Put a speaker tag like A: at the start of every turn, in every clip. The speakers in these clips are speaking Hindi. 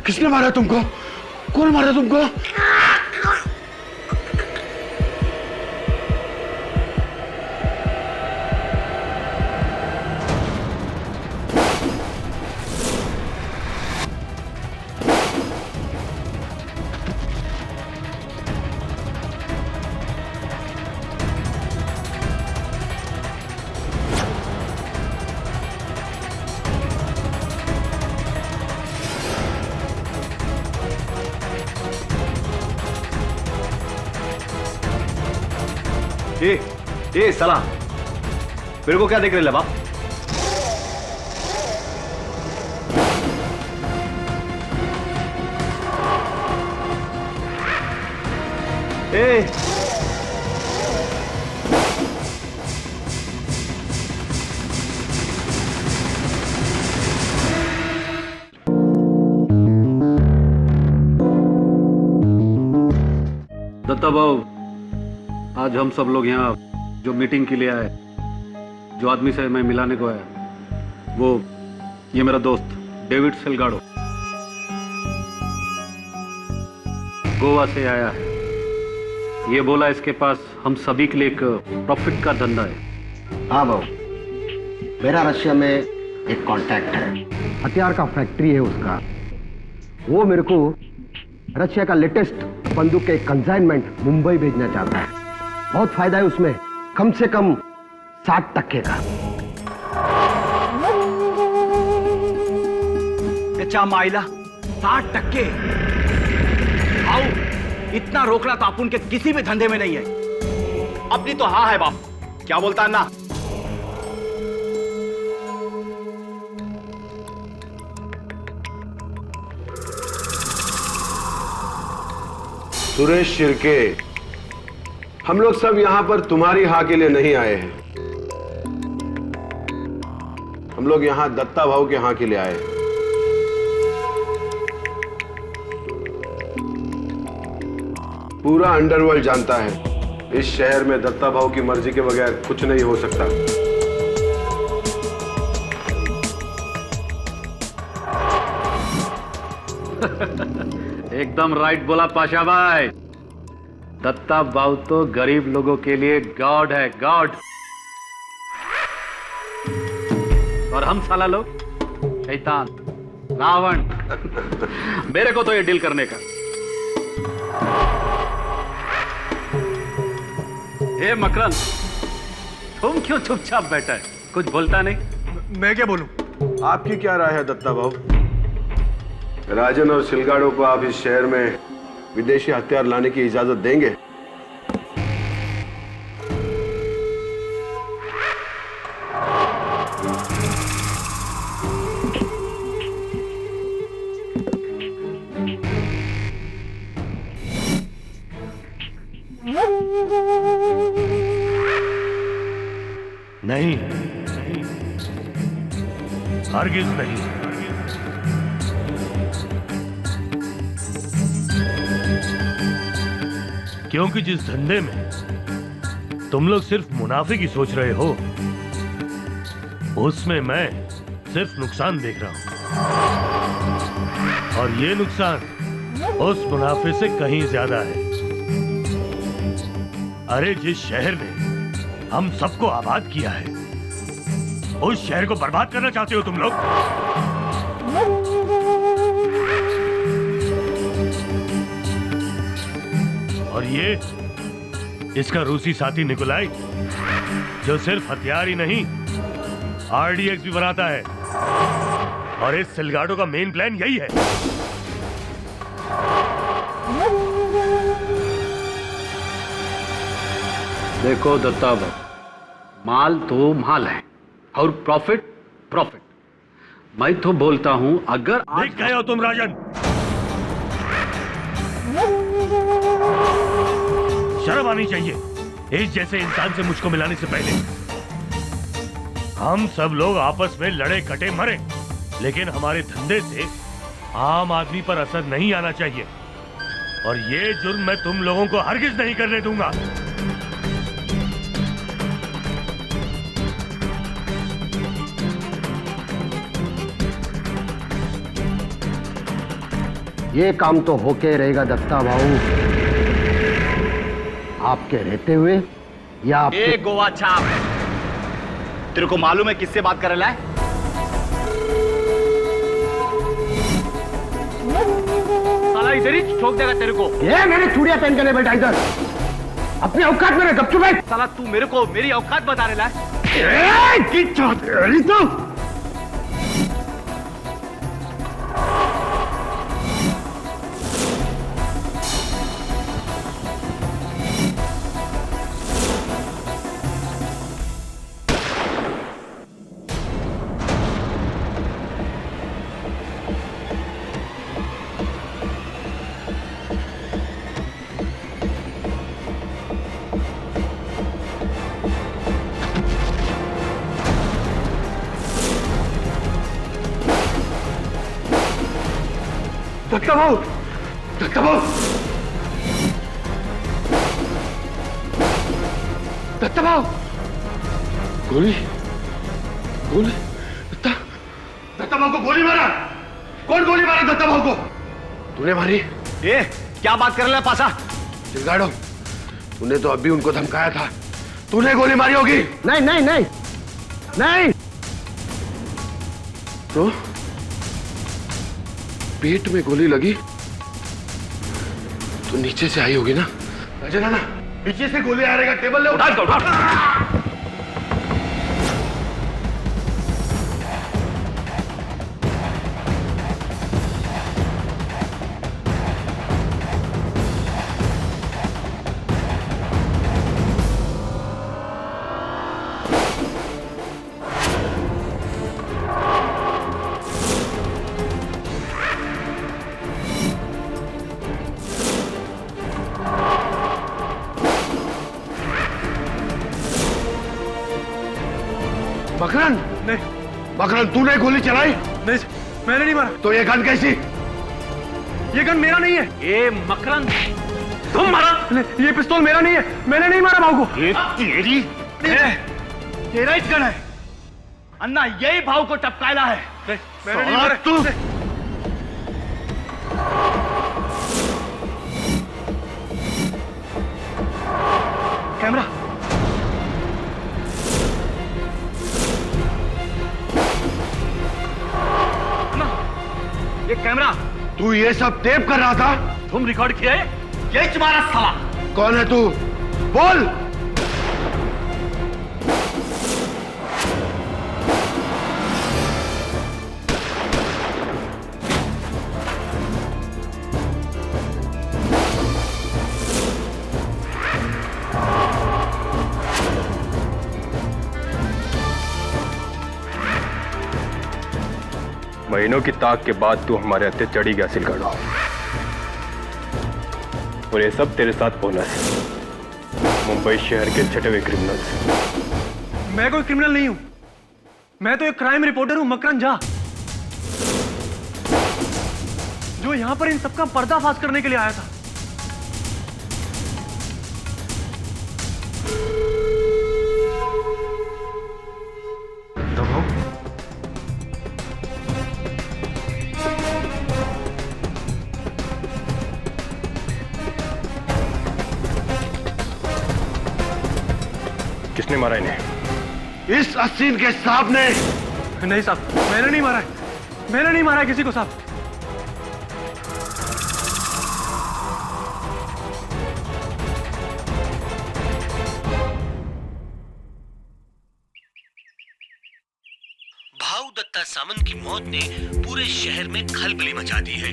A: किसने मारा तुमको? कौन मारा तुमको?
B: ए साला, मेरे को क्या देख रहे बाप? ए
C: दत्ता भाऊ, आज हम सब लोग यहाँ जो मीटिंग के लिए आए, जो आदमी से मैं मिलाने को आया, वो ये मेरा दोस्त डेविड सेल्गाडो गोवा से आया है। ये बोला इसके पास हम सभी के लिए एक प्रॉफिट का धंधा है।
D: हाँ भाऊ, मेरा रशिया में एक कांटेक्ट है, हथियार का फैक्ट्री है उसका। वो मेरे को रशिया का लेटेस्ट बंदूक के कंसाइनमेंट मुंबई भेजना चाहता है। बहुत फायदा है उसमें, कम से कम 60% का।
B: अच्छा माइला, 60%? आओ, इतना रोकना तो अपन के किसी भी धंधे में नहीं है। अपनी तो हाँ है बाप, क्या बोलता है ना?
E: सुरेश शिर्के, हम लोग सब यहां पर तुम्हारी हाँ के लिए नहीं आए हैं। हम लोग यहां दत्ता भाऊ के हाँ के लिए आए हैं। पूरा अंडरवर्ल्ड जानता है इस शहर में दत्ता भाऊ की मर्जी के बगैर कुछ नहीं हो सकता।
C: एकदम राइट बोला पाशा भाई। दत्ता भाऊ तो गरीब लोगों के लिए गॉड है, गॉड। और हम साला लोग शैतान, रावण। मेरे को तो ये डील करने का। हे मकरंद, तुम क्यों चुपचाप बैठा है, कुछ बोलता नहीं?
F: मैं क्या बोलूं?
E: आपकी क्या राय है दत्ता भाऊ? राजन और सिलगाड़ो को आप इस शहर में विदेशी हथियार लाने की इजाजत देंगे?
F: नहीं, हरगिज नहीं। क्योंकि जिस धंधे में तुम लोग सिर्फ मुनाफे की सोच रहे हो, उसमें मैं सिर्फ नुकसान देख रहा हूं। और ये नुकसान उस मुनाफे से कहीं ज्यादा है। अरे जिस शहर ने हम सबको आबाद किया है, उस शहर को बर्बाद करना चाहते हो तुम लोग। और ये इसका रूसी साथी निकोलाई, जो सिर्फ हथियार ही नहीं RDX भी बनाता है। और इस सेल्गाडो का मेन प्लान यही है।
C: देखो दत्ता भाऊ, माल तो माल है और प्रॉफिट प्रॉफिट। मैं तो बोलता हूं, अगर
F: देख गए हो तुम राजन, शर्म आनी चाहिए इस जैसे इंसान से मुझको मिलाने से पहले। हम सब लोग आपस में लड़े कटे मरे, लेकिन हमारे धंधे से आम आदमी पर असर नहीं आना चाहिए। और ये जुर्म मैं तुम लोगों को हरगिज नहीं करने दूंगा।
D: ये काम तो होके रहेगा दत्ता भाऊ, आपके रहते हुए या आपके...
B: ए गोवा छाप, तेरे को मालूम है किससे बात कर रहा है? साला इधर ही ठोक देगा तेरे को।
D: ये मैंने चूड़ियां पहन कर बैठा इधर, अपने औकात में रह, गपचुप है।
B: साला तू मेरे को मेरी औकात बता रहा है?
A: दत्ता भाऊ, दत्ता भाऊ, दत्ता भाऊ, गोली, गोली, दत्ता भाऊ को गोली मारा। कौन गोली मारा दत्ता भाऊ को? तूने मारी?
B: ए क्या बात कर रहा है पासा?
A: सिलगाड़ो, तूने तो अभी उनको धमकाया था, तूने गोली मारी होगी।
D: नहीं नहीं नहीं नहीं।
A: तो पेट में गोली लगी तो नीचे से आई होगी ना? अजय नाना, नीचे से गोली आ रहेगा, टेबल ले उठा। मकरन, नहीं मकरन, तूने गोली चलाई?
C: नहीं, मैंने नहीं मारा।
A: तो ये गन कैसी?
C: ये गन मेरा नहीं है।
B: ए मकरन, तुम मारा?
C: ये पिस्तौल मेरा नहीं है, मैंने नहीं मारा भाऊ को।
B: ये तेरी तेरा ही गन है अन्ना, यही भाव को टपकायला है।
C: मैंने नहीं मारा।
A: तू
C: कैमरा,
B: ये कैमरा,
A: तू ये सब टेप कर रहा था?
B: तुम रिकॉर्ड किया है? यही तुम्हारा साला।
A: कौन है तू? बोल।
G: महीनों की ताक के बाद तू हमारे हत्थे चढ़ी गया सिलगाड़ो, और ये सब तेरे साथ बोनस मुंबई शहर के छठे हुए क्रिमिनल।
C: मैं कोई क्रिमिनल नहीं हूं, मैं तो एक क्राइम रिपोर्टर हूं, मकरन झा, जो यहां पर इन सबका पर्दाफाश करने के लिए आया था।
G: किसने मारा इन्हें?
A: इस असीन के साहब ने।
C: नहीं साहब, मैंने नहीं मारा है, मैंने नहीं मारा है किसी को साहब।
H: भाऊ दत्ता सामंत की मौत ने पूरे शहर में खलबली मचा दी है।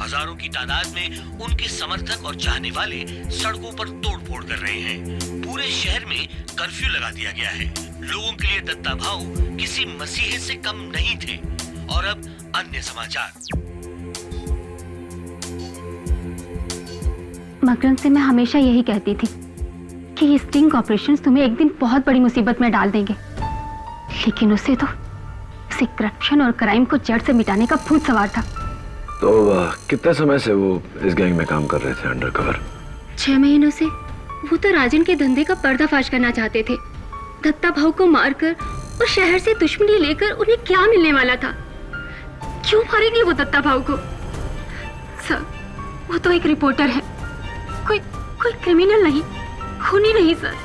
H: हजारों की तादाद में उनके समर्थक और चाहने वाले सड़कों पर तोड़फोड़ कर रहे हैं। पूरे शहर में कर्फ्यू लगा दिया गया है। लोगों के लिए दत्ता भाऊ किसी मसीहे से कम नहीं थे। और अब अन्य समाचार।
I: मकरन से मैं हमेशा यही कहती थी कि ये स्टिंग ऑपरेशंस तुम्हें एक दिन बहुत बड़ी मुसीबत में डाल देंगे, लेकिन उसे करप्शन और क्राइम को जड़ से मिटाने का भूत सवार था।
J: तो कितने समय से वो इस गैंग में काम कर रहे थे अंडरकवर?
I: 6 महीनों से। वो तो राजन के धंधे का पर्दाफाश करना चाहते थे। दत्ता भाऊ को मारकर और शहर से दुश्मनी लेकर उन्हें क्या मिलने वाला था? क्यों मारेंगे वो दत्ता भाऊ को? सर, वो तो एक रिपोर्टर है, कोई कोई क्रिमिनल नहीं, खूनी नहीं सर।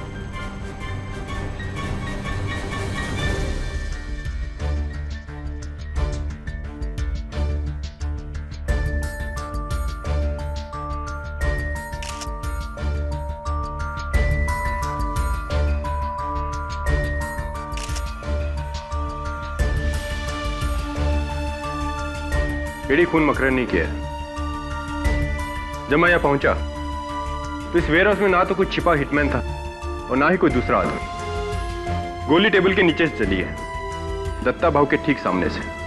G: एडी खून मकरन नहीं किया। जब मैं यहाँ पहुंचा तो इस वेयर हाउस में ना तो कोई छिपा हिटमैन था और ना ही कोई दूसरा आदमी। गोली टेबल के नीचे से चली है, दत्ता भाव के ठीक सामने से।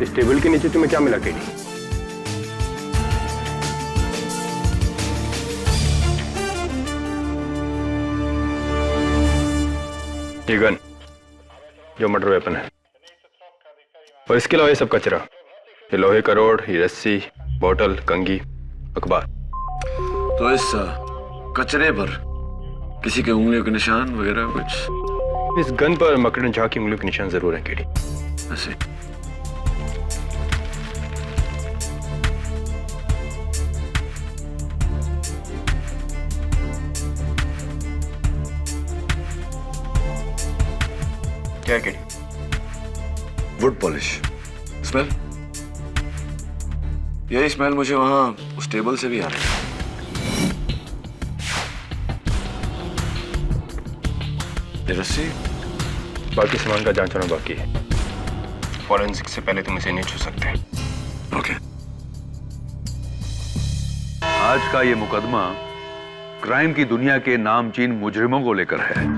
G: इस टेबल के नीचे तुम्हें क्या मिला केडी? ये गन जो मर्डर वेपन है, और इसके अलावा ये सब कचरा, ये लोहे का रोड, ये रस्सी, बोतल, कंघी, अखबार।
J: तो इस कचरे पर किसी के उंगलियों के निशान वगैरह कुछ?
G: इस गन पर मकरन झा की उंगलियों के निशान जरूर है केडी।
J: ऐसे
G: क्या केडी?
J: Would polish smell. यही स्मेल मुझे वहां उस टेबल से भी आ रही है। ये रस्सी?
G: बाकी सामान का जांच होना बाकी है। फॉरेंसिक से पहले तुम इसे नहीं छू सकते।
J: ओके।
K: आज का ये मुकदमा क्राइम की दुनिया के नामचीन मुजरिमों को लेकर है।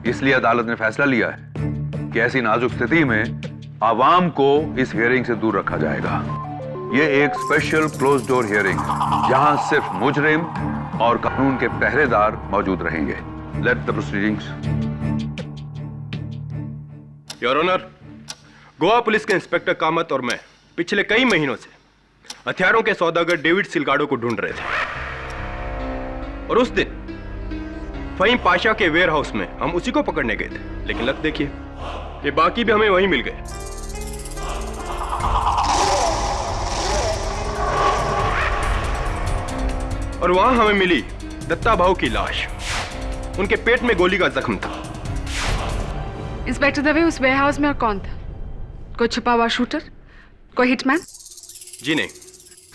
K: इसलिए अदालत ने फैसला लिया है कि ऐसी नाजुक स्थिति में आवाम को इस हियरिंग से दूर रखा जाएगा। ये एक स्पेशल क्लोज डोर हियरिंग, जहां सिर्फ मुजरिम और कानून के पहरेदार मौजूद रहेंगे। Let the proceedings.
G: Your honour, Goa police के इंस्पेक्टर कामत और मैं पिछले कई महीनों से हथियारों के सौदागर डेविड सिलगाडो को ढूंढ रहे थे, और उस दिन फहीम पाशा के वेयर हाउस में हम उसी को पकड़ने गए थे। लेकिन लक देखिए, ये बाकी भी हमें वहीं मिल गए। और वहां हमें मिली दत्ता भाऊ की लाश। उनके पेट में गोली का जख्म था।
L: इंस्पेक्टर दवे, उस वेयर हाउस में और कौन था? कोई छुपा हुआ शूटर, कोई हिटमैन?
G: जी नहीं,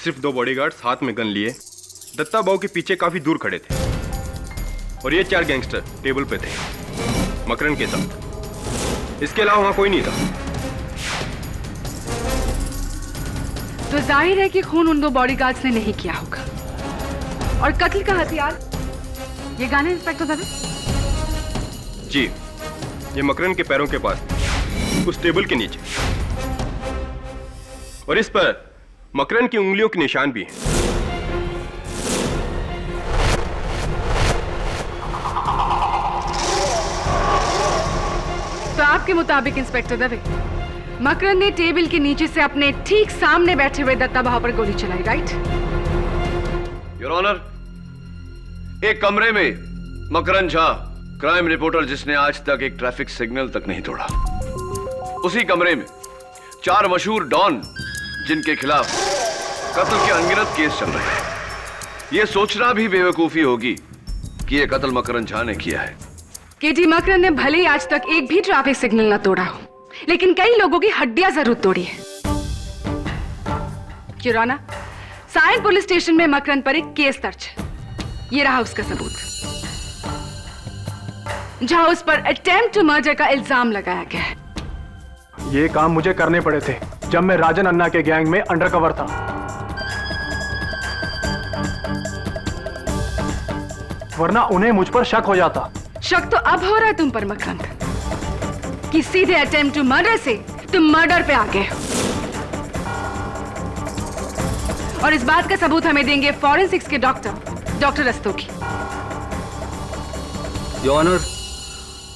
G: सिर्फ 2 बॉडीगार्ड्स हाथ में गन लिए दत्ता भाऊ के पीछे काफी दूर खड़े थे, और ये 4 गैंगस्टर टेबल पे थे मकरन के साथ। इसके अलावा वहां कोई नहीं था।
L: तो जाहिर है कि खून उन 2 बॉडीगार्ड्स ने नहीं किया होगा। और कत्ल का हथियार ये गन है इंस्पेक्टर दवे?
G: जी, ये मकरन के पैरों के पास, उस टेबल के नीचे, और इस पर मकरन की उंगलियों के निशान भी हैं।
L: तो आपके मुताबिक इंस्पेक्टर दवे, मकरन ने टेबल के नीचे से अपने ठीक सामने बैठे हुए दत्ता भाव पर गोली चलाई, राइट?
J: योर ऑनर, एक कमरे में मकरन झा, क्राइम रिपोर्टर जिसने आज तक एक ट्रैफिक सिग्नल तक नहीं तोड़ा, उसी कमरे में 4 मशहूर डॉन जिनके खिलाफ कत्ल के अनगिनत केस चल रहे हैं। यह सोचना भी बेवकूफी होगी कि यह कत्ल मकरन झा ने किया है।
L: केटी मकरन ने भले ही आज तक एक भी ट्रैफिक सिग्नल न तोड़ा हो, लेकिन कई लोगों की हड्डियां जरूर तोड़ी है। क्यूराना, सायन पुलिस स्टेशन में मकरन पर एक केस दर्ज है। ये रहा उसका सबूत, जहां उस पर अटेम्प्ट टू मर्डर का इल्जाम लगाया गया है।
M: ये काम मुझे करने पड़े थे जब मैं राजन अन्ना के गैंग में अंडरकवर था। वरना उन्हें मुझ पर शक हो जाता।
L: शक तो अब हो रहा है तुम पर मकरन, कि सीधे अटेम्प्ट टू मर्डर से तुम मर्डर पे आ गए हो। और इस बात का सबूत हमें देंगे फॉरेंसिक्स के doctor Rastogi.
C: Your honour,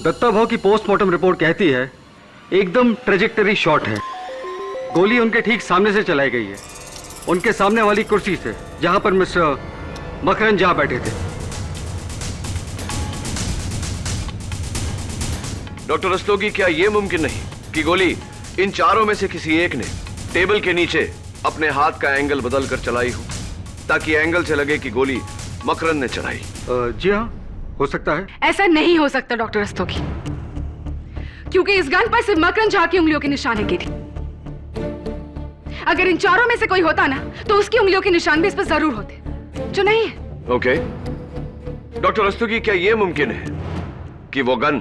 C: Datta Bhau की पोस्टमार्टम रिपोर्ट कहती है एकदम ट्रेजेक्टरी शॉट है। गोली उनके ठीक सामने से चलाई गई है, उनके सामने वाली कुर्सी से, जहां पर मिस्टर मकरन झा बैठे थे।
J: डॉक्टर रस्तोगी, क्या यह मुमकिन नहीं कि गोली इन चारों में से किसी एक ने टेबल के नीचे अपने हाथ का एंगल बदल कर चलाई हो, ताकि एंगल से लगे कि गोली मकरन ने चलाई?
C: जी हाँ, हो सकता है।
L: ऐसा नहीं हो सकता डॉक्टर रस्तोगी, क्योंकि इस गन पर सिर्फ मकरन झा की उंगलियों के निशान है गिरी। अगर इन चारों में से कोई होता ना, तो उसकी उंगलियों के निशान भी इस पर जरूर होते, जो नहीं है।
J: ओके। डॉक्टर रस्तोगी, क्या यह मुमकिन है कि वो गन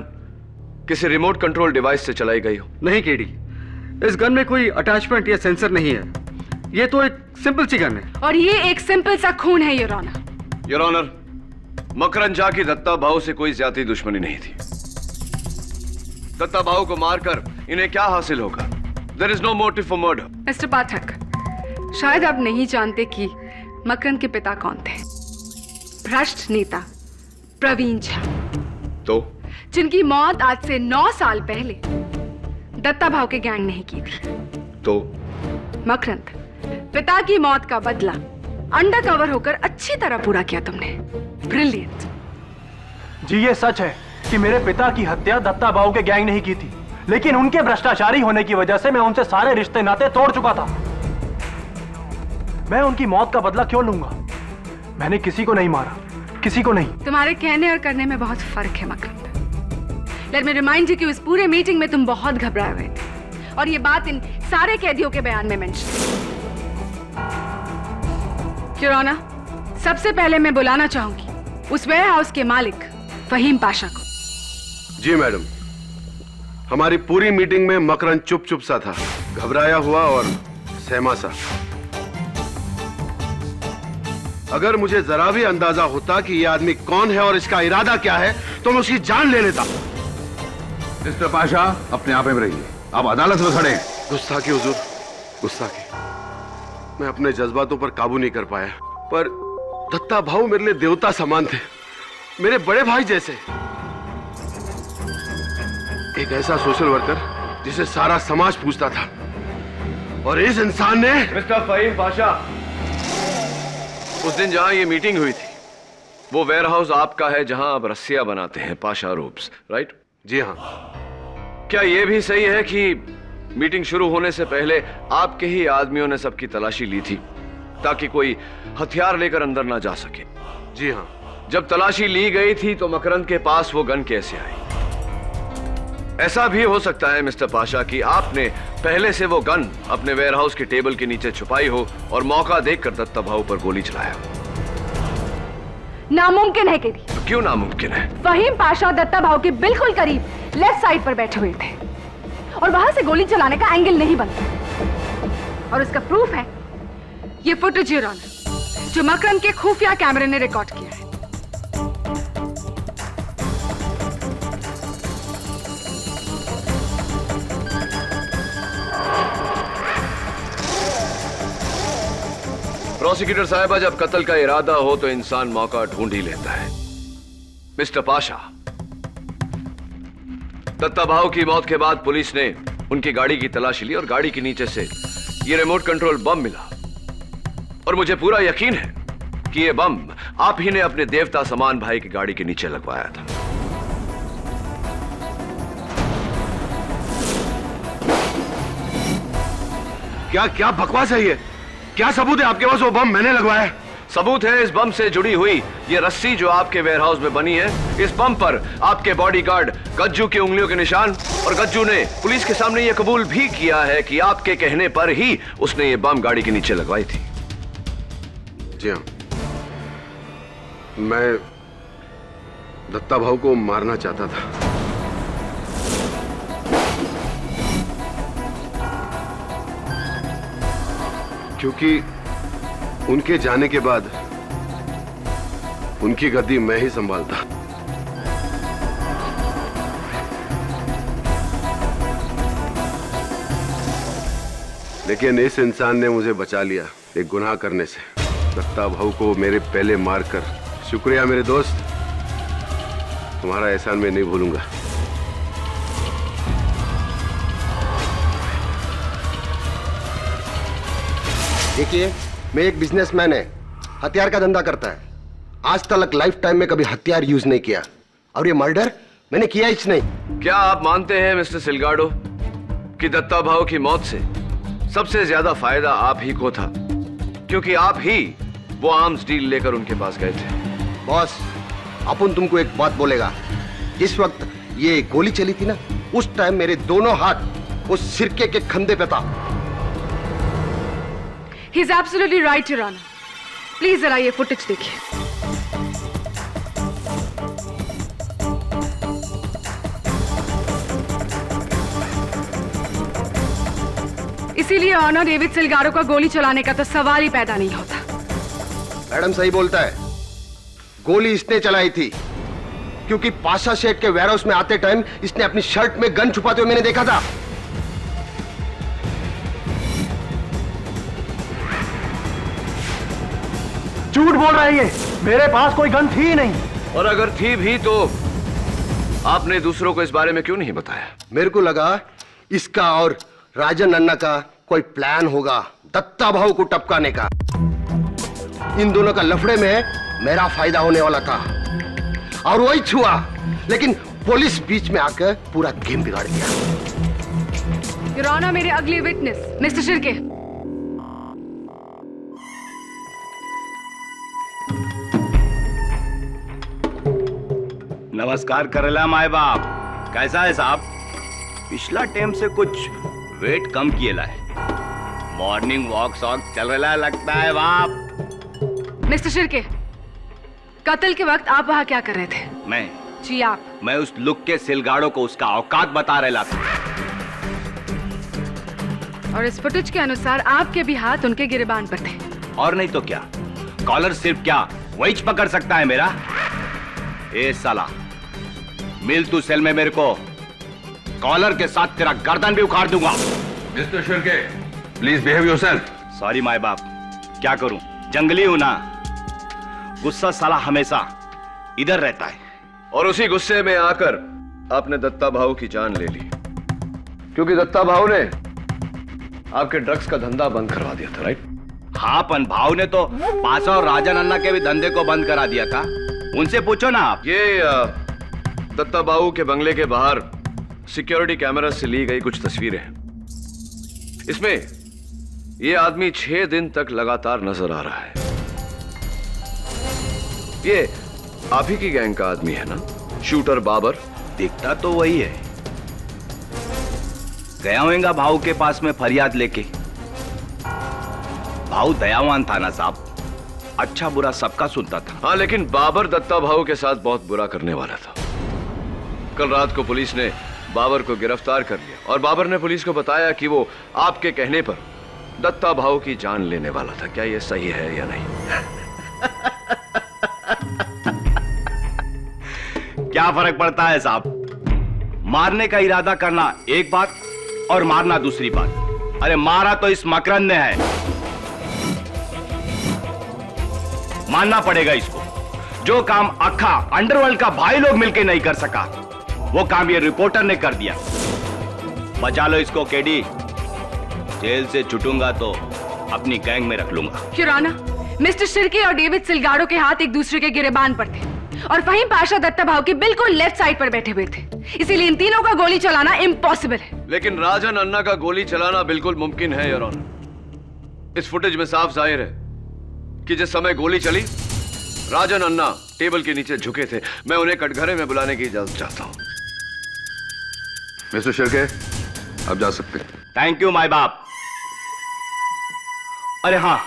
J: किसी रिमोट कंट्रोल डिवाइस से चलाई गई हो?
C: नहीं केडी, इस गन में कोई अटैचमेंट या सेंसर नहीं है। ये तो एक सिंपल सी गन है।
L: और ये एक सिंपल सा खून है, your honour.
J: Your honour, Makran Jha की दत्ता भाऊ से कोई ज्यादा दुश्मनी नहीं थी। दत्ता भाऊ को मारकर इन्हें क्या हासिल होगा? There is no motive for murder.
L: Mister Pathak, शायद आप नहीं जानते कि मकरन के पिता कौन थे। भ्रष्ट नेता प्रवीण झा,
J: तो
L: जिनकी मौत आज से 9 साल पहले दत्ता भाव के गैंग ने की थी।
J: तो
L: मकरंद, पिता की मौत का बदला अंडर कवर होकर अच्छी तरह पूरा किया तुमने। ब्रिलियंट।
M: जी ये सच है कि मेरे पिता की हत्या दत्ता भाऊ के गैंग ने ही की थी, लेकिन उनके भ्रष्टाचारी होने की वजह से मैं उनसे सारे रिश्ते नाते तोड़ चुका था। मैं उनकी मौत का बदला क्यों लूंगा? मैंने किसी को नहीं मारा, किसी को नहीं।
L: तुम्हारे कहने और करने में बहुत फर्क है मकरंद। लेट मी रिमाइंड यू कि उस पूरे मीटिंग में तुम बहुत घबराए हुए थे, और ये बात इन सारे कैदियों के बयान में मेंशन। योर ऑनर, सबसे पहले मैं बुलाना चाहूंगी उस वेयर हाउस के मालिक फहीम पाशा को।
E: जी मैडम। हमारी पूरी मीटिंग में मकरन चुप चुप सा था, घबराया हुआ और सहमा सा। अगर मुझे जरा भी अंदाजा होता कि यह आदमी कौन है और इसका इरादा क्या है, तो मैं उसकी जान ले लेता।
K: मिस्टर पाशा, अपने आप में रहिए, आप अदालत में खड़े।
E: गुस्ताखी हुजूर, गुस्ताखी। मैं अपने जज्बातों पर काबू नहीं कर पाया, पर दत्ता भाऊ मेरे लिए देवता समान थे, मेरे बड़े भाई जैसे। एक ऐसा सोशल वर्कर जिसे सारा समाज पूछता था, और इस इंसान ने।
J: मिस्टर फहीम पाशा, उस दिन जहां ये मीटिंग हुई थी, वो वेयर हाउस आपका है जहां आप रस्सियां बनाते हैं, पाशा रूप्स, राइट?
E: जी हाँ।
J: क्या यह भी सही है कि मीटिंग शुरू होने से पहले आपके ही आदमियों ने सबकी तलाशी ली थी, ताकि कोई हथियार लेकर अंदर ना जा सके?
E: जी हाँ।
J: जब तलाशी ली गई थी तो मकरंद के पास वो गन कैसे आई? ऐसा भी हो सकता है मिस्टर पाशा कि आपने पहले से वो गन अपने वेयरहाउस के टेबल के नीचे छुपाई हो और मौका देखकर दत्ता भाऊ पर गोली चलाया।
L: नामुमकिन है केडी।
J: तो क्यों नामुमकिन है?
L: फहीम पाशा दत्ता भाऊ के बिल्कुल करीब लेफ्ट साइड पर बैठे हुए थे, और वहां से गोली चलाने का एंगल नहीं बनता। और उसका प्रूफ है ये फुटेज, योर ऑनर, जो मकरंद के खुफिया कैमरे ने रिकॉर्ड किया है।
J: प्रोसिक्यूटर साहिबा, जब कत्ल का इरादा हो तो इंसान मौका ढूंढ ही लेता है। मिस्टर पाशा, दत्ता भाऊ की मौत के बाद पुलिस ने उनकी गाड़ी की तलाशी ली और गाड़ी के नीचे से यह रिमोट कंट्रोल बम मिला, और मुझे पूरा यकीन है कि यह बम आप ही ने अपने देवता समान भाई की गाड़ी के नीचे लगवाया था।
E: क्या क्या बकवास है ये? क्या सबूत है आपके पास वो बम मैंने लगवाया है?
J: सबूत है इस बम से जुड़ी हुई ये रस्सी जो आपके वेयरहाउस में बनी है। इस बम पर आपके बॉडीगार्ड गज्जू की उंगलियों के निशान, और गज्जू ने पुलिस के सामने यह कबूल भी किया है कि आपके कहने पर ही उसने ये बम गाड़ी के नीचे लगवाई थी।
E: जी हाँ, मैं दत्ता भाऊ को मारना चाहता था। क्योंकि उनके जाने के बाद उनकी गद्दी मैं ही संभालता। लेकिन इस इंसान ने मुझे बचा लिया एक गुनाह करने से। दत्ता भाऊ को मेरे पहले मारकर। शुक्रिया मेरे दोस्त, तुम्हारा एहसान मैं नहीं भूलूंगा।
D: देखिए, मैं एक बिजनेसमैन है, हथियार का धंधा करता है। आज तक लाइफ टाइम में कभी हथियार यूज नहीं किया, और ये मर्डर मैंने किया ही नहीं।
J: क्या आप मानते हैं मिस्टर सिलगाडो कि दत्ता भाऊ की मौत से सबसे ज्यादा फायदा आप ही को था, क्योंकि आप ही वो आर्म्स डील लेकर उनके पास गए थे?
D: बॉस, अपन तुमको एक बात बोलेगा, जिस वक्त ये गोली चली थी ना, उस टाइम मेरे दोनों हाथ उस सिरके के खंधे पे था।
L: He is absolutely right, Your Honor. Please जरा ये फुटेज देखिए। इसीलिए ऑनर डेविड सिलगाडो का गोली चलाने का तो सवाल ही पैदा नहीं होता।
D: मैडम सही बोलता है, गोली इसने चलाई थी क्योंकि पाशा शेख के वेयरहाउस में आते टाइम इसने अपनी शर्ट में गन छुपाते हुए मैंने देखा था।
M: झूठ बोल रहा है ये, मेरे पास कोई गन थी ही नहीं।
J: और अगर थी भी तो आपने दूसरों को इस बारे में क्यों नहीं बताया?
D: मेरे को लगा इसका और राजन अन्ना का कोई प्लान होगा दत्ता भाऊ को टपकाने का। इन दोनों का लफड़े में मेरा फायदा होने वाला था और वही छुआ, लेकिन पुलिस बीच में आकर पूरा गेम बिगाड़ दिया।
L: योर ऑनर, मेरे अगले विटनेस मिस्टर शिर्के।
B: नमस्कार करेला माए बाप, कैसा है साहब? पिछला टाइम से कुछ वेट कम किए है, मॉर्निंग वॉक शॉक चल रहा लगता है बाप।
L: मिस्टर शिर्के, कत्ल के वक्त आप वहां क्या कर रहे थे?
B: मैं?
L: जी आप।
B: मैं उस लुक के सिलगाड़ो को उसका औकात बता रहा था।
L: और इस फुटेज के अनुसार आपके भी हाथ उनके गिरेबान पर थे।
B: और नहीं तो क्या, कॉलर सिर्फ क्या वही पकड़ सकता है मेरा? ए साला, मिल तू सेल में, मेरे को कॉलर के साथ तेरा गर्दन भी उखाड़ दूंगा।
K: Mister Shirke, please behave yourself.
B: Sorry my बाप, क्या करूं, जंगली हूं ना, गुस्सा साला हमेशा इधर रहता है।
J: और उसी गुस्से में आकर आपने दत्ता भाऊ की जान ले ली, क्योंकि दत्ता भाऊ ने आपके ड्रग्स का धंधा बंद करवा दिया था, राइट?
B: हाँ, पन भाऊ ने तो पासा और राजन अन्ना के भी धंधे को बंद करा दिया था। उनसे पूछो ना आप।
J: ये दत्ता बाबू के बंगले के बाहर सिक्योरिटी कैमरा से ली गई कुछ तस्वीरें हैं। इसमें ये आदमी 6 दिन तक लगातार नजर आ रहा है। ये आप ही की गैंग का आदमी है ना, शूटर बाबर?
B: दिखता तो वही है। गया होगा भाऊ के पास में फरियाद लेके। भाऊ दयावान था ना साहब, अच्छा बुरा सबका सुनता था।
J: हाँ, लेकिन बाबर दत्ता भाऊ के साथ बहुत बुरा करने वाला था। कल रात को पुलिस ने बाबर को गिरफ्तार कर लिया और बाबर ने पुलिस को बताया कि वो आपके कहने पर दत्ता भाऊ की जान लेने वाला था। क्या ये सही है या नहीं?
B: क्या फर्क पड़ता है साहब? मारने का इरादा करना एक बात और मारना दूसरी बात। अरे मारा तो इस मकरंद ने है, मानना पड़ेगा इसको। जो काम अखा अंडरवर्ल्ड का भाई लोग मिलके नहीं कर सका, वो काम ये रिपोर्टर ने कर दिया। बचा लो इसको केडी, जेल से छूटूंगा तो अपनी गैंग में रख लूंगा।
L: योर ऑनर, मिस्टर शिर्के और डेविड सिलगाडो के हाथ एक दूसरे के गिरेबान पर थे और फहीम पाशा दत्ता भाऊ के बिल्कुल लेफ्ट साइड पर बैठे हुए थे, इसीलिए इन तीनों का गोली चलाना इम्पॉसिबल है।
J: लेकिन राजन अन्ना का गोली चलाना बिल्कुल मुमकिन है योर ऑनर। इस फुटेज में साफ जाहिर है कि जिस समय गोली चली, राजन अन्ना टेबल के नीचे झुके थे। मैं उन्हें कटघरे में बुलाने की इजाजत चाहता हूं।
K: मिस्टर शिर्के, आप जा सकते हैं।
B: थैंक यू माय बाप। अरे हाँ,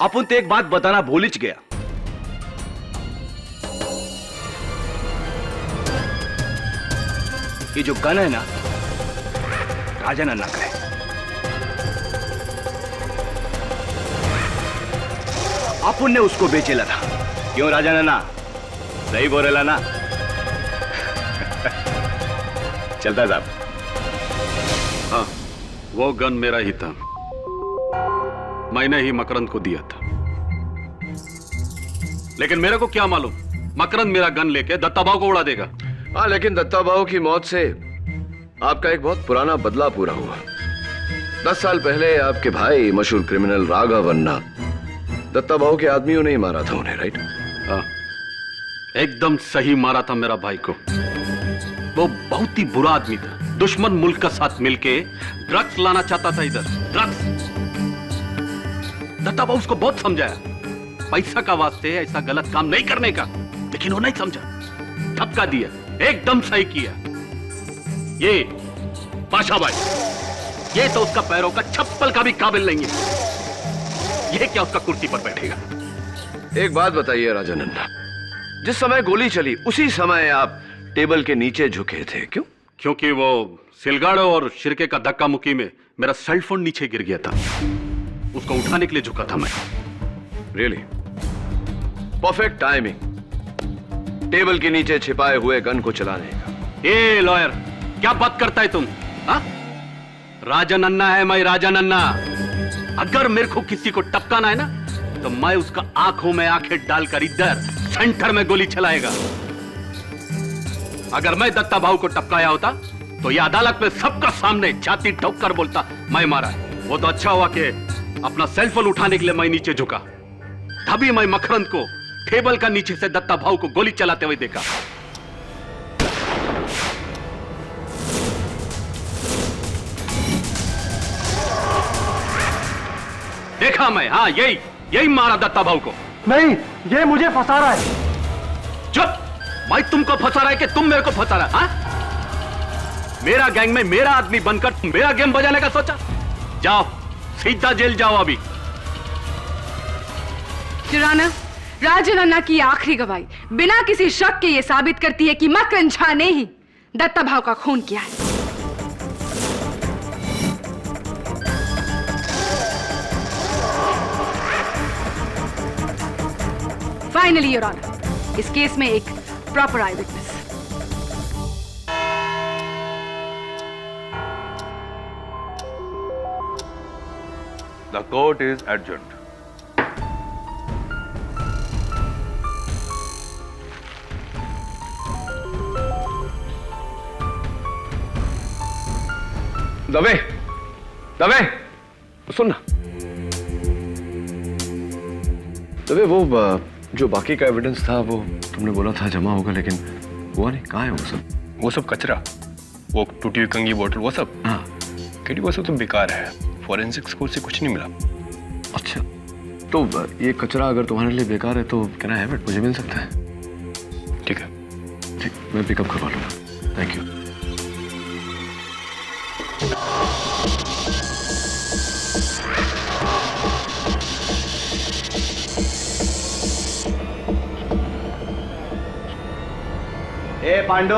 B: अपन तो एक बात बताना भूल ही गया। ये जो गन है ना, राजन अन्ना का है। अपन ने उसको बेचेला था, क्यों राजन अन्ना? सही बोलेला ना? चलता साहब।
C: हाँ, वो गन मेरा ही था, मैंने ही मकरंद को दिया था। लेकिन मेरे को क्या मालूम मकरंद मेरा गन लेके दत्ता भाऊ को उड़ा देगा।
J: हाँ, लेकिन दत्ता भाऊ की मौत से आपका एक बहुत पुराना बदला पूरा हुआ। 10 साल पहले आपके भाई मशहूर क्रिमिनल राघव अन्ना, दत्ता भाऊ के आदमियों ने ही मारा था उन्हें, राइट?
N: हाँ, एकदम सही मारा था मेरा भाई को। वो बहुत ही बुरा आदमी था। दुश्मन मुल्क का साथ मिलके ड्रग्स लाना चाहता था इधर, ड्रग्स। दत्ता भाऊ उसको बहुत समझाया, पैसा का वास्ते ऐसा गलत काम नहीं करने का, लेकिन वो नहीं समझा, धक्का दिया, एकदम सही किया। ये पाशा भाई, ये तो उसका पैरों का चप्पल का भी काबिल नहीं है। ये क्या उसका कुर्सी पर बैठेगा?
J: एक बात बताइए राजन अन्ना, जिस समय गोली चली उसी समय आप टेबल के नीचे झुके थे, क्यों?
N: क्योंकि वो सिलगाड़ो और शिरके का धक्का मुक्की में मेरा सेलफोन नीचे गिर गया था, उसको उठाने के लिए झुका था मैं।
J: रियली? परफेक्ट टाइमिंग टेबल के नीचे छिपाए हुए गन को चलाने का।
N: ए लॉयर, क्या बात करता है तुम? हा? राजन अन्ना है मैं, राजन अन्ना। अगर मेरे को किसी को टपकाना है ना, तो मैं उसका आंखों में आंखें डालकर इधर सेंटर में गोली चलाएगा। अगर मैं दत्ता भाऊ को टपकाया होता तो ये अदालत में सबका सामने छाती ठोक कर बोलता मैं मारा है। वो तो अच्छा हुआ कि अपना सेलफोन उठाने के लिए मैं नीचे झुका, तभी मैं मकरंद को टेबल का नीचे से दत्ता भाऊ को गोली चलाते हुए देखा। देखा मैं, हाँ यही मारा दत्ता भाऊ को।
M: नहीं, ये मुझे फंसा रहा है।
N: चुप! मैं तुमको फंसा रहा है कि तुम मेरे को फंसा रहा है? हाँ? मेरा गैंग में मेरा आदमी बनकर तुम मेरा गेम बजाने का सोचा? जाओ, सीधा जेल जाओ अभी।
L: जुराना, राजन अन्ना की आखिरी गवाही बिना किसी शक के ये साबित करती है कि मकरंद झा ने ही दत्ता भाऊ का खून किया है। फाइनली योर ऑनर, इस केस में एक proper I witness.
K: The court is adjourned.
J: दबे, दबे, सुन ना। दबे, वो जो बाकी का एविडेंस था वो तुमने बोला था जमा होगा, लेकिन हुआ नहीं। कहाँ है वो सब?
G: वो सब कचरा, वो टूटी हुई कंगी बोतल, वो सब।
J: हाँ,
G: केडी वो सब तो बेकार है, फॉरेंसिक्स को उससे कुछ नहीं मिला।
J: अच्छा, तो ये कचरा अगर तुम्हारे लिए बेकार है तो कैन आई हैव इट? मुझे मिल सकता है?
G: ठीक है,
J: ठीक, मैं पिकअप करवा लूंगा। Thank you.
B: ए पांडु,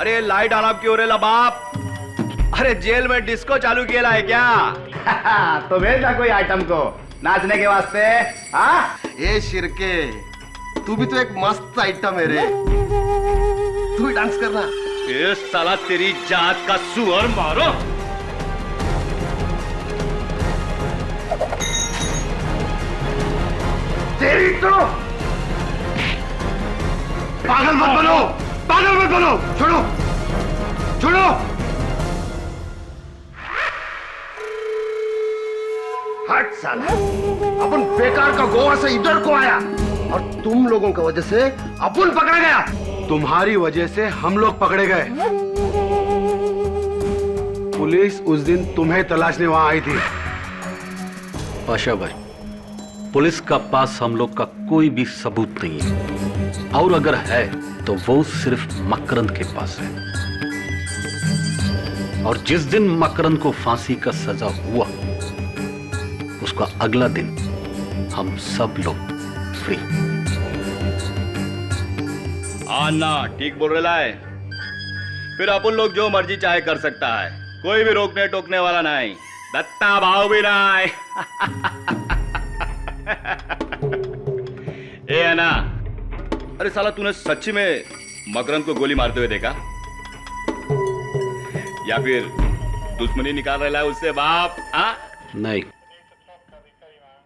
B: अरे लाइट ऑन ऑफ क्यों रे ला बाप? अरे जेल में डिस्को चालू किया है क्या? तो भेज ना कोई आइटम को नाचने के वास्ते। हाँ,
D: ए शिरके, तू भी तो एक मस्त आइटम है रे, तू ही डांस करना।
B: ये साला तेरी जात का सुअर मारो।
A: तेरी तो पागल मत बनो, पागल मत बनो। छोड़ो, छोड़ो। हट साला, अपन बेकार का गोवा से इधर को आया और तुम लोगों की वजह से अपन पकड़ा गया।
E: तुम्हारी वजह से हम लोग पकड़े गए। पुलिस उस दिन तुम्हें तलाशने वहां आई थी।
N: पाशा भाई, पुलिस का पास हम लोग का कोई भी सबूत नहीं है, और अगर है तो वो सिर्फ मकरंद के पास है। और जिस दिन मकरंद को फांसी का सजा हुआ, उसका अगला दिन हम सब लोग फ्री।
B: आना ठीक बोल रहा है। फिर अपन लोग जो मर्जी चाहे कर सकता है, कोई भी रोकने टोकने वाला नहीं, दत्ता भाव भी नहीं। ए अन्ना, अरे साला तूने सच्ची में मकरंद को गोली मारते हुए देखा या फिर दुश्मनी निकाल रहा है उससे बाप? हाँ?
N: नहीं,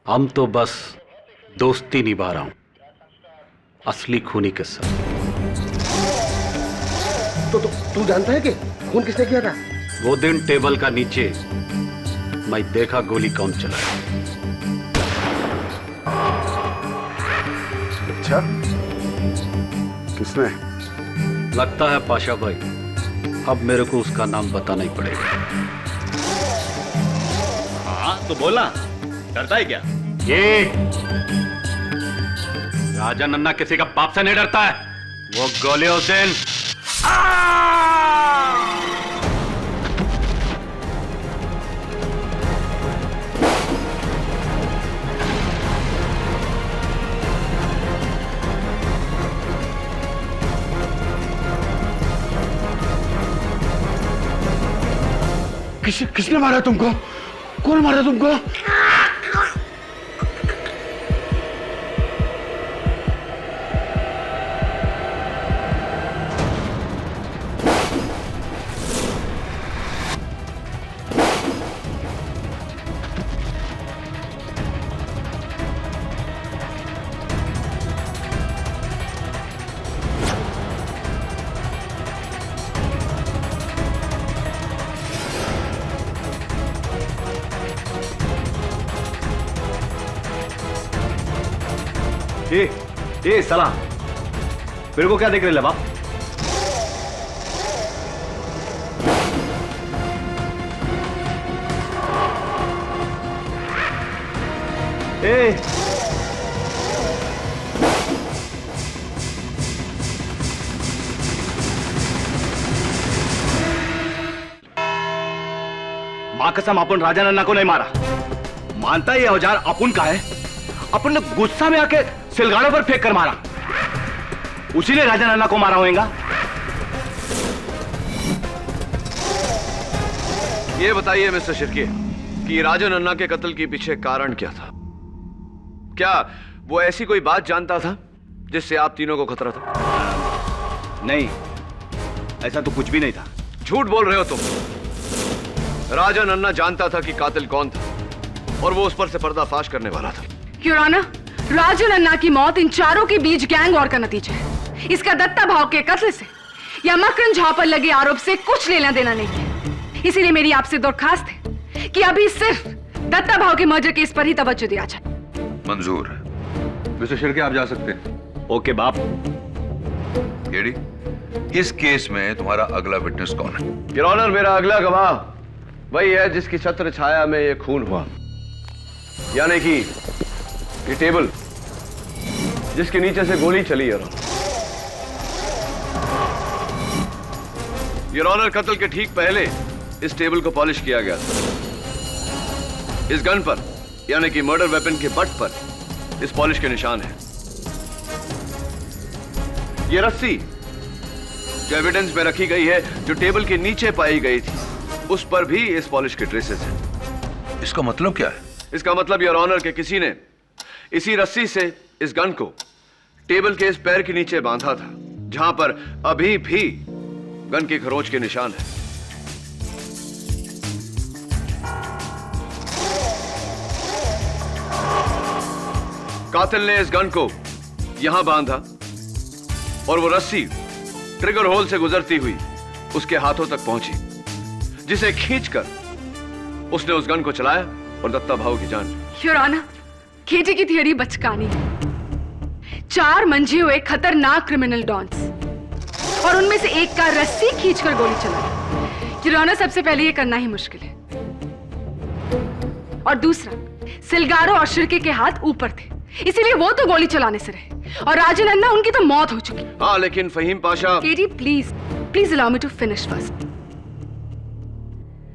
N: हम तो बस दोस्ती निभा रहा हूं, असली खूनी के साथ।
D: तो तू जानता है कि खून किसने किया था?
N: वो दिन टेबल का नीचे मैं देखा गोली कौन चलाया।
E: अच्छा, किसने?
N: लगता है पाशा भाई, अब मेरे को उसका नाम बताना ही पड़ेगा।
B: हाँ तो बोला, डरता है क्या?
N: ये राजा नन्ना किसी का बाप से नहीं डरता है। वो गोली हुसैन।
A: किसने मारा तुमको? कौन मारा तुमको?
B: ए साला, मेरे को क्या देख रहे बाप? ए मां कसम, अपन राजा नन्ना को नहीं मारा। मानता ये औजार अपन का है। अपन ने गुस्सा में आके सिलगाड़ों पर फेंक कर मारा। उसी ने राजा नन्ना को मारा होगा।
J: ये बताइए मिस्टर शिर्के कि राजा नन्ना के कत्ल के पीछे कारण क्या था? क्या वो ऐसी कोई बात जानता था जिससे आप तीनों को खतरा था?
B: नहीं, ऐसा तो कुछ भी नहीं था।
J: झूठ बोल रहे हो तुम। राजा नन्ना जानता था कि कातिल कौन था और वो उस पर से पर्दाफाश करने वाला था।
L: योर ऑनर, राजू नन्ना की मौत इन चारों के बीच गैंग वॉर का नतीजा है। इसका दत्ता भाव के कत्ल से या मकरन झा पर लगे आरोप से कुछ लेना देना नहीं है। इसीलिए मेरी आपसे दरखास्त है कि अभी सिर्फ दत्ता भाव के मर्डर केस पर ही तवज्जो दिया जाए।
K: मंजूर। मिस्टर शिर्के, आप जा सकते हैं।
B: ओके बाप।
K: केडी, इस केस में तुम्हारा अगला विटनेस कौन है?
J: योर ऑनर, मेरा अगला गवाह वही है जिसकी छत्र छाया में ये खून हुआ, यानी कि ये टेबल जिसके नीचे से गोली चली। योर ऑनर, कत्ल के ठीक पहले इस टेबल को पॉलिश किया गया था। इस गन पर यानी कि मर्डर वेपन के बट पर इस पॉलिश के निशान हैं। ये रस्सी जो एविडेंस में रखी गई है, जो टेबल के नीचे पाई गई थी, उस पर भी इस पॉलिश के ट्रेसेस हैं।
K: इसका मतलब क्या है?
J: इसका मतलब योर ऑनर के किसी ने इसी रस्सी से इस गन को टेबल के इस पैर के नीचे बांधा था, जहां पर अभी भी गन की खरोंच के निशान है। कातिल ने इस गन को यहां बांधा और वो रस्सी ट्रिगर होल से गुजरती हुई उसके हाथों तक पहुंची, जिसे खींचकर उसने उस गन को चलाया और दत्ता भाव की जान ली।
L: योर ऑनर, केटी की थियरी बचकानी है। 4 मंझे हुए खतरनाक क्रिमिनल डॉन्स और उनमें से एक का रस्सी खींचकर गोली चलाई। योर ऑनर, सबसे पहले यह करना ही मुश्किल है, और दूसरा, सिलगारो और शिर्के के हाथ ऊपर थे, इसीलिए वो तो गोली चलाने से रहे, और राजन अन्ना उनकी तो मौत हो चुकी।
J: हाँ, लेकिन Faheem Pasha.
L: KT, please allow me to finish first.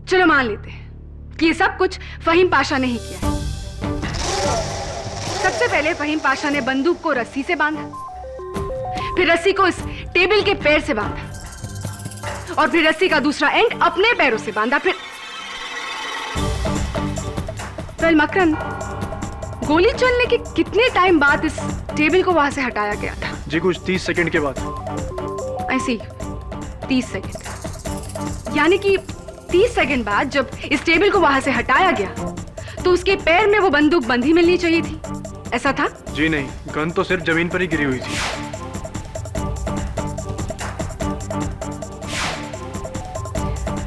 L: चलो मान लेते हैं कि ये सब कुछ फहीम पाशा ने ही किया है। सबसे पहले फहीम पाशा ने बंदूक को रस्सी से बांधा, फिर रस्सी को इस टेबल के पैर से बांधा, और फिर रस्सी का दूसरा एंड अपने पैरों से बांधा। फिर मकरन, गोली चलने के कितने टाइम बाद इस टेबल को वहां से हटाया गया था?
M: जी कुछ 30 सेकंड के बाद।
L: ऐसे ही 30 सेकंड, यानी कि 30 सेकंड बाद जब इस टेबल को वहां से हटाया गया तो उसके पैर में वो बंदूक बंधी मिलनी चाहिए थी, ऐसा था?
M: जी नहीं, गन तो सिर्फ जमीन पर ही गिरी हुई थी।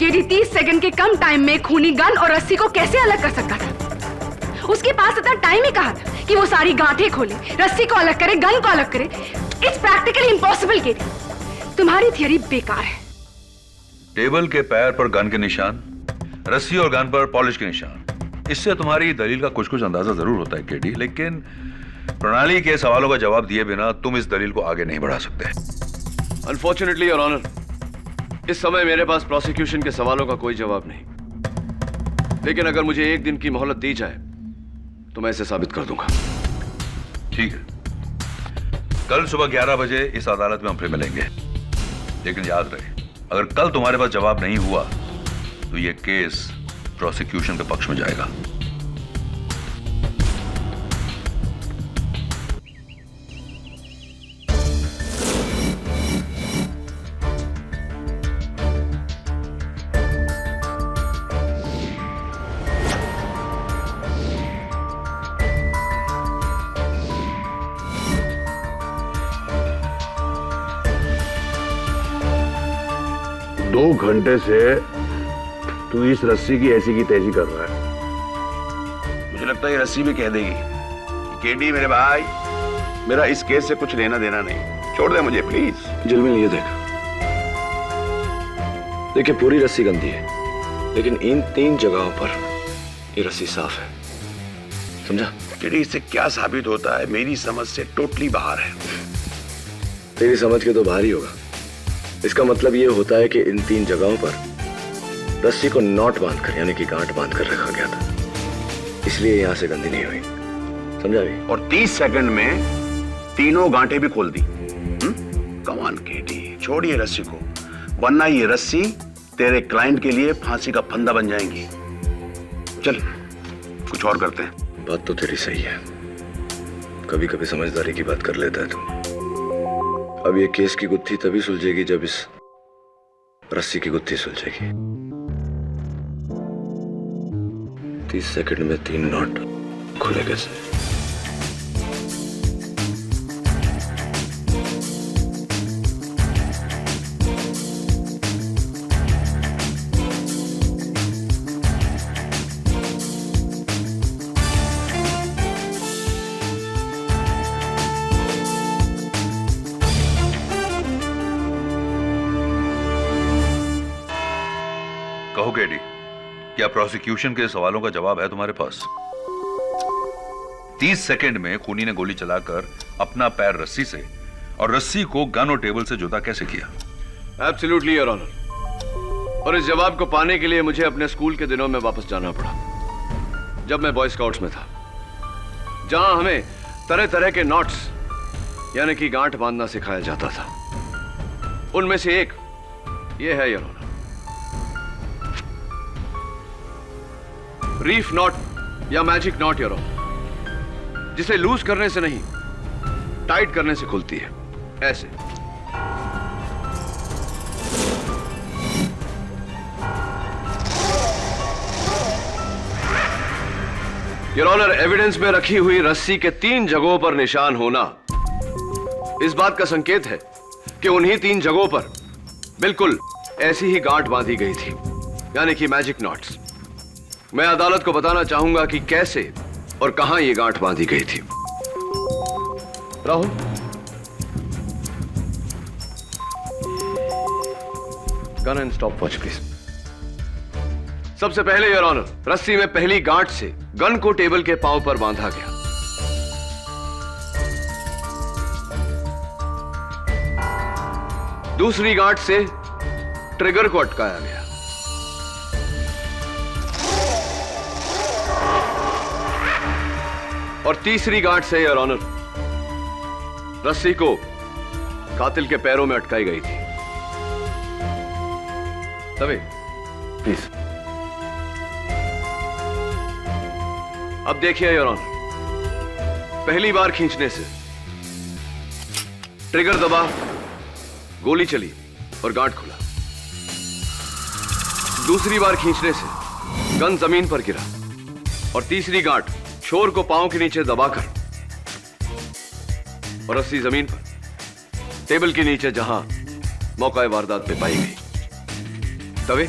L: गेडी 30 सेकंड के कम टाइम में खूनी गन और रस्सी को कैसे अलग कर सकता था? उसके पास इतना टाइम ही कहा था कि वो सारी गांठें खोले, रस्सी को अलग करे, गन को अलग करे। इट्स प्रैक्टिकली इम्पॉसिबल गेडी। तुम्हारी थियरी बेकार है।
K: टेबल के पैर पर गन के निशान, रस्सी और गन पर पॉलिश के निशान, इससे तुम्हारी दलील का कुछ कुछ अंदाजा जरूर होता है केडी, लेकिन प्रणाली के सवालों का जवाब दिए बिना तुम इस दलील को आगे नहीं बढ़ा सकते।
J: अनफॉर्चुनेटली योर ऑनर, इस समय मेरे पास प्रोसिक्यूशन के सवालों का कोई जवाब नहीं, लेकिन अगर मुझे एक दिन की मोहलत दी जाए तो मैं इसे साबित कर दूंगा।
K: ठीक है, कल सुबह 11 बजे इस अदालत में हम फिर मिलेंगे, लेकिन याद रहे अगर कल तुम्हारे पास जवाब नहीं हुआ तो यह केस प्रोसिक्यूशन के पक्ष में जाएगा।
A: दो घंटे से तू इस रस्सी की ऐसी की तैसी कर रहा है।
B: मुझे लगता है ये रस्सी भी कह देगी केडी मेरे भाई, मेरा इस केस से कुछ लेना देना नहीं, छोड़ दे मुझे प्लीज।
J: जुल्मी ये देखिए पूरी रस्सी गंदी है, लेकिन इन 3 जगहों पर ये रस्सी साफ है, समझा?
B: केडी इससे क्या साबित होता है? मेरी समझ से टोटली बाहर है।
J: तेरी समझ के तो बाहर ही होगा। इसका मतलब ये होता है कि इन 3 जगहों पर रस्सी को नॉट बांधकर यानी कि गांठ बांधकर रखा गया था, इसलिए यहां से गंदी नहीं हुई, समझा भी?
B: और 30 सेकंड में तीनों गांठें भी खोल दी। कमान केडी, छोड़िए रस्सी को, वरना ये रस्सी तेरे क्लाइंट के लिए फांसी का फंदा बन जाएंगी। चल कुछ और करते हैं।
J: बात तो तेरी सही है, कभी कभी समझदारी की बात कर लेता है तू। अब ये केस की गुत्थी तभी सुलझेगी जब इस रस्सी की गुत्थी सुलझेगी। 30 सेकंड में 3 नॉट खुले कैसे?
K: कहो केडी, क्या प्रोसिक्यूशन के सवालों का जवाब है तुम्हारे पास? 30 सेकंड में खूनी ने गोली चलाकर अपना पैर रस्सी से और रस्सी को गन और टेबल से जुदा कैसे किया?
J: एब्सोल्युटली योर ऑनर, और इस जवाब को पाने के लिए मुझे अपने स्कूल के दिनों में वापस जाना पड़ा, जब मैं बॉय स्काउट्स में था, जहां हमें तरह तरह के नॉट्स यानी कि गांठ बांधना सिखाया जाता था। उनमें से एक यह है योर ऑनर, रीफ नॉट या मैजिक नॉट योर ऑनर, जिसे लूज करने से नहीं टाइट करने से खुलती है, ऐसे। योर ऑनर, एविडेंस में रखी हुई रस्सी के 3 जगहों पर निशान होना इस बात का संकेत है कि उन्हीं 3 जगहों पर बिल्कुल ऐसी ही गांठ बांधी गई थी, यानी कि मैजिक नॉट्स। मैं अदालत को बताना चाहूंगा कि कैसे और कहां यह गांठ बांधी गई थी। Rahul, gun and stop watch please. सबसे पहले योर ऑनर, रस्सी में पहली गांठ से गन को टेबल के पांव पर बांधा गया। दूसरी गांठ से ट्रिगर को अटकाया गया। और तीसरी गांठ से योर ऑनर, रस्सी को कातिल के पैरों में अटकाई गई थी। तभी प्लीज। अब देखिए योर ऑनर, पहली बार खींचने से ट्रिगर दबा, गोली चली और गांठ खुला। दूसरी बार खींचने से गन जमीन पर गिरा और तीसरी गांठ छोर को पांव के नीचे दबाकर और रस्सी जमीन पर टेबल के नीचे जहां मौका वारदात पे पाई गई। तवे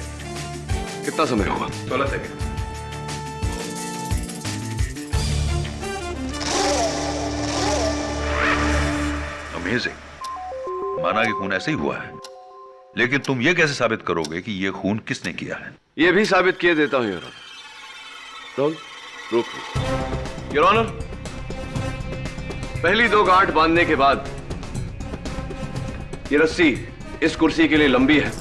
J: कितना समय हुआ?
G: 16 सेकंड।
K: अमेजिंग। माना कि खून ऐसे ही हुआ है, लेकिन तुम ये कैसे साबित करोगे कि ये खून किसने किया है?
J: ये भी साबित किए देता हूं योर ऑनर। रुक योर ऑनर, पहली 2 गांठ बांधने के बाद ये रस्सी इस कुर्सी के लिए लंबी है,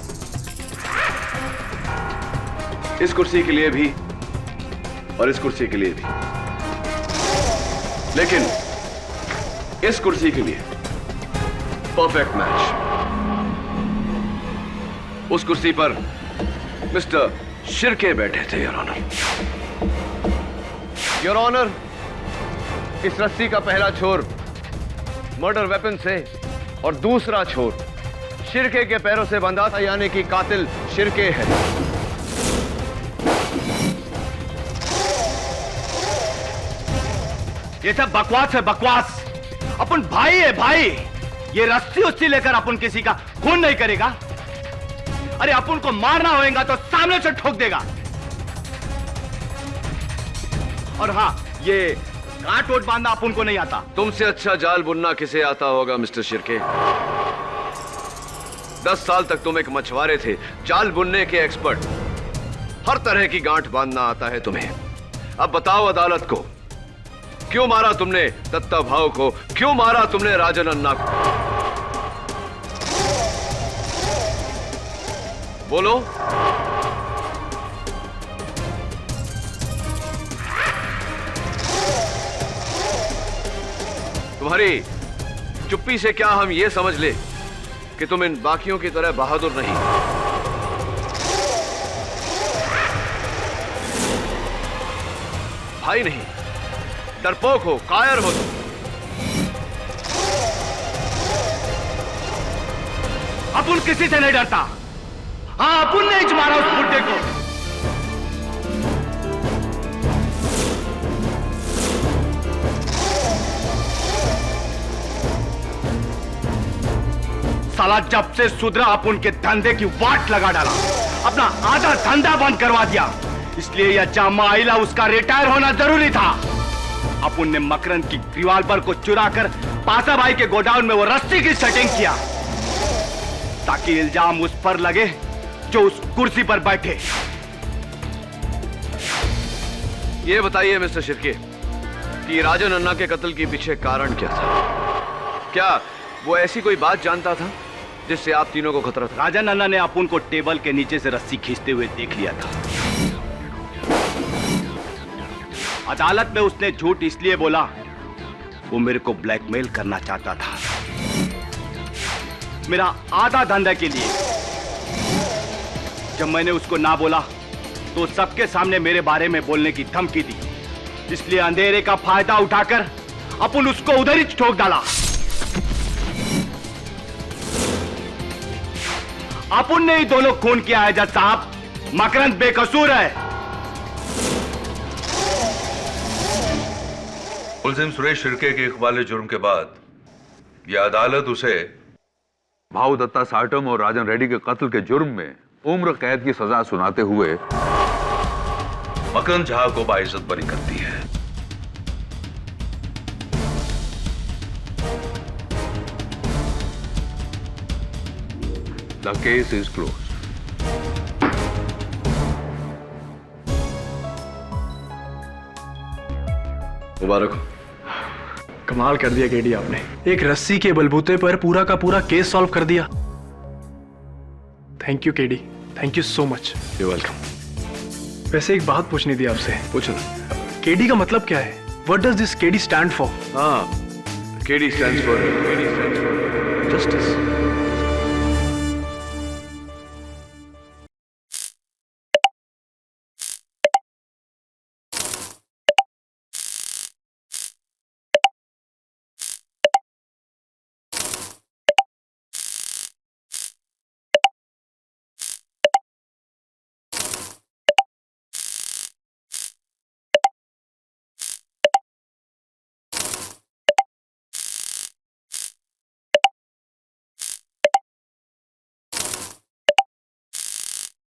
J: इस कुर्सी के लिए भी और इस कुर्सी के लिए भी, लेकिन इस कुर्सी के लिए परफेक्ट मैच। उस कुर्सी पर मिस्टर शिर्के बैठे थे योर ऑनर। योर ऑनर, इस रस्सी का पहला छोर मर्डर वेपन से और दूसरा छोर शिर्के के पैरों से बंधा था, यानी कि कातिल शिर्के है।
B: ये सब बकवास है, बकवास। अपन भाई है, भाई। ये रस्सी उस्सी लेकर अपन किसी का खून नहीं करेगा। अरे अपन को मारना होगा तो सामने से ठोक देगा। और हाँ, ये गांठ वोट बांधना अपन को नहीं आता।
J: तुमसे अच्छा जाल बुनना किसे आता होगा मिस्टर शिर्के? 10 साल तक तुम एक मछुआरे थे, जाल बुनने के एक्सपर्ट। हर तरह की गांठ बांधना आता है तुम्हें। अब बताओ अदालत को, क्यों मारा तुमने दत्ता भाऊ को? क्यों मारा तुमने राजन अन्ना को? बोलो। तुम्हारी चुप्पी से क्या हम ये समझ ले कि तुम इन बाकियों की तरह बहादुर नहीं? भाई नहीं, डरपोक हो, कायर हो तुम।
B: अपन किसी से नहीं डरता। हाँ, अपन ने ही मारा उस बुड्ढे को। साला जब से सुधरा अपन के धंधे की वाट लगा डाला, अपना आधा धंधा बंद करवा दिया। इसलिए यह जामा आइला उसका रिटायर होना जरूरी था। अपन ने मकरंद की रिवॉल्वर को चुराकर पासा भाई के गोडाउन में वो रस्सी की सेटिंग किया, ताकि इल्जाम उस पर लगे जो उस कुर्सी पर बैठे।
J: ये बताइए मिस्टर शिर्के कि राजन अन्ना के कत्ल के पीछे कारण क्या था? क्या वो ऐसी कोई बात जानता था जिससे आप तीनों को खतरा था?
B: राजन अन्ना ने अपन को टेबल के नीचे से रस्सी खींचते हुए देख लिया था। अदालत में उसने झूठ इसलिए बोला, वो मेरे को ब्लैकमेल करना चाहता था, मेरा आधा धंधा के लिए। जब मैंने उसको ना बोला तो सबके सामने मेरे बारे में बोलने की धमकी दी। इसलिए अंधेरे का फायदा उठाकर अपन उसको उधर ही ठोक डाला। अपन ने ही दोनों खून किया है जज साहब। मकरंद बेकसूर है।
K: मुलजिम सुरेश शिर्के के इकबाल जुर्म के बाद यह अदालत उसे भाऊ दत्ता साटम और राजन रेड्डी के कत्ल के जुर्म में उम्र कैद की सजा सुनाते हुए मकरंद झा को बाइज्जत बरी करती है। The case is closed.
J: मुबारक हो।
M: कमाल कर दिया केडी आपने। एक रस्सी के बलबूते पर पूरा का पूरा केस सॉल्व कर दिया। Thank you KD, thank you so much.
J: You welcome.
M: वैसे एक बात पूछनी थी आपसे।
J: पूछो।
M: केडी का मतलब क्या है? What does this KD stand for?
J: हाँ, केडी स्टैंड्स फॉर जस्टिस।